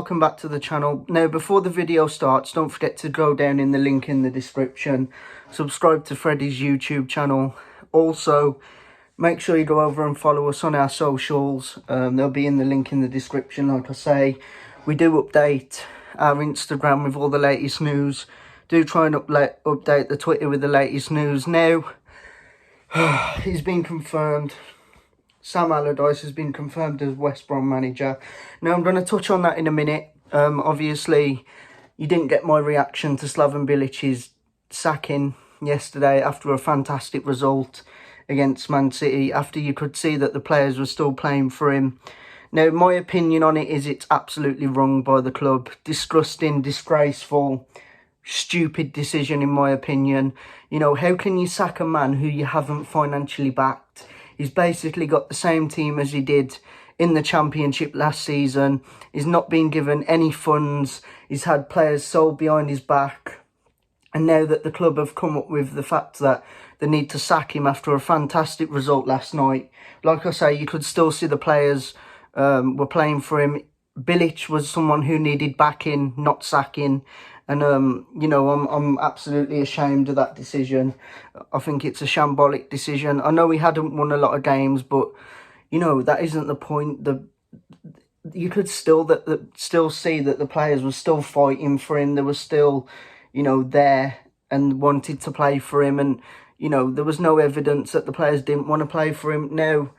welcome back to the channel. Now, before the video starts, don't forget to go down in the link in the description. Subscribe to Freddie's YouTube channel. Also, make sure you go over and follow us on our socials. They'll be in the link in the description. Like I say, we do update our Instagram with all the latest news. Do try and update the Twitter with the latest news. Now, he's been confirmed. Sam Allardyce has been confirmed as West Brom manager. Now, I'm going to touch on that in a minute. Obviously, you didn't get my reaction to Slaven Bilic's sacking yesterday after a fantastic result against Man City, after you could see that the players were still playing for him. Now, my opinion on it is it's absolutely wrong by the club. Disgusting, disgraceful, stupid decision in my opinion. You know, how can you sack a man who you haven't financially backed? He's basically got the same team as he did in the Championship last season. He's not been given any funds. He's had players sold behind his back. And now that the club have come up with the fact that they need to sack him after a fantastic result last night, like I say, you could still see the players were playing for him. Bilic was someone who needed backing, not sacking. And, you know, I'm absolutely ashamed of that decision. I think it's a shambolic decision. I know he hadn't won a lot of games, but, you know, that isn't the point. You could still see that the players were still fighting for him. They were still, you know, there and wanted to play for him. And, you know, there was no evidence that the players didn't want to play for him. Now,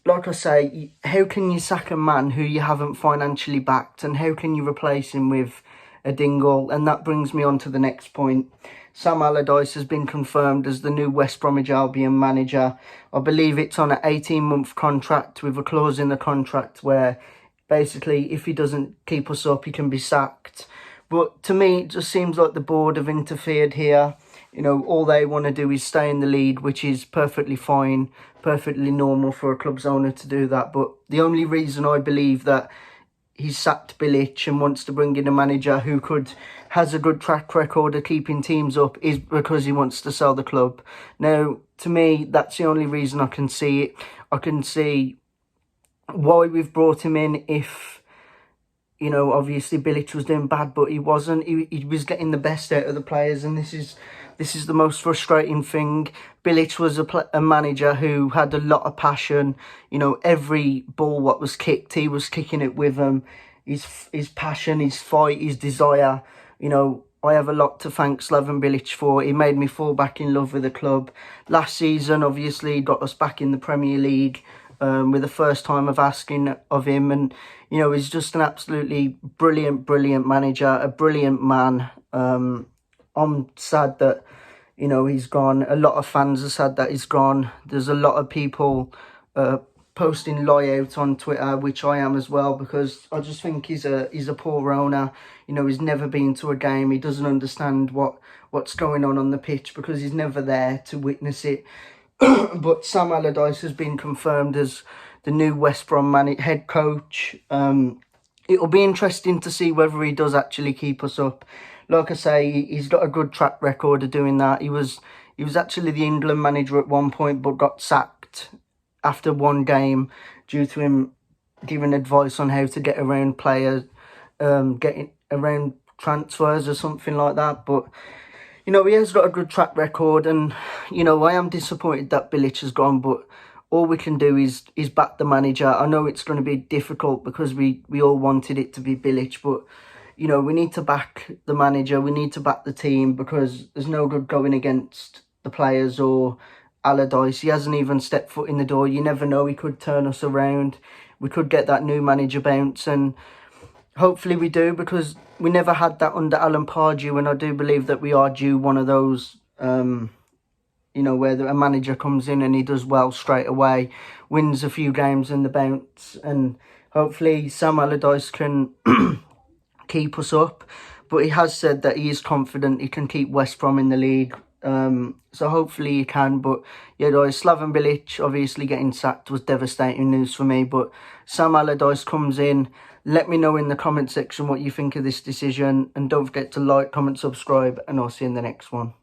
like I say, how can you sack a man who you haven't financially backed? And how can you replace him with a dingle? And that brings me on to the next point. Sam Allardyce has been confirmed as the new West Bromwich Albion manager. I believe it's on an 18-month contract with a clause in the contract where basically if he doesn't keep us up, he can be sacked. But to me, it just seems like the board have interfered here. You know, all they want to do is stay in the league, which is perfectly fine, perfectly normal for a club's owner to do that. But the only reason I believe that he's sacked Bilic and wants to bring in a manager who has a good track record of keeping teams up is because he wants to sell the club. Now, to me, that's the only reason I can see it. I can see why we've brought him in if, you know, obviously Bilic was doing bad, but he wasn't. He was getting the best out of the players, and this is the most frustrating thing. Bilic was a manager who had a lot of passion. You know, every ball what was kicked, he was kicking it with him. His passion, his fight, his desire. You know, I have a lot to thank Slaven Bilic for. He made me fall back in love with the club. Last season, obviously, got us back in the Premier League with the first time of asking of him. And, you know, he's just an absolutely brilliant, brilliant manager, a brilliant man. I'm sad that, you know, he's gone. A lot of fans are sad that he's gone. There's a lot of people posting lie out on Twitter, which I am as well, because I just think he's a poor owner. You know, he's never been to a game. He doesn't understand what's going on the pitch because he's never there to witness it. But Sam Allardyce has been confirmed as the new West Brom head coach. It'll be interesting to see whether he does actually keep us up. Like I say, he's got a good track record of doing that. He was actually the England manager at one point, but got sacked after one game due to him giving advice on how to get around players, getting around transfers or something like that. But, you know, he has got a good track record, and, you know, I am disappointed that Bilic has gone, but all we can do is back the manager. I know it's going to be difficult because we all wanted it to be Bilic, but, you know, we need to back the manager. We need to back the team because there's no good going against the players or Allardyce. He hasn't even stepped foot in the door. You never know. He could turn us around. We could get that new manager bounce, and hopefully we do, because we never had that under Alan Pardew, and I do believe that we are due one of those, you know, where a manager comes in and he does well straight away, wins a few games in the bounce, and hopefully Sam Allardyce can keep us up. But he has said that he is confident he can keep West Brom in the league. So hopefully he can. But yeah, guys, Slaven Bilic obviously getting sacked was devastating news for me. But Sam Allardyce comes in. Let me know in the comment section what you think of this decision. And don't forget to like, comment, subscribe. And I'll see you in the next one.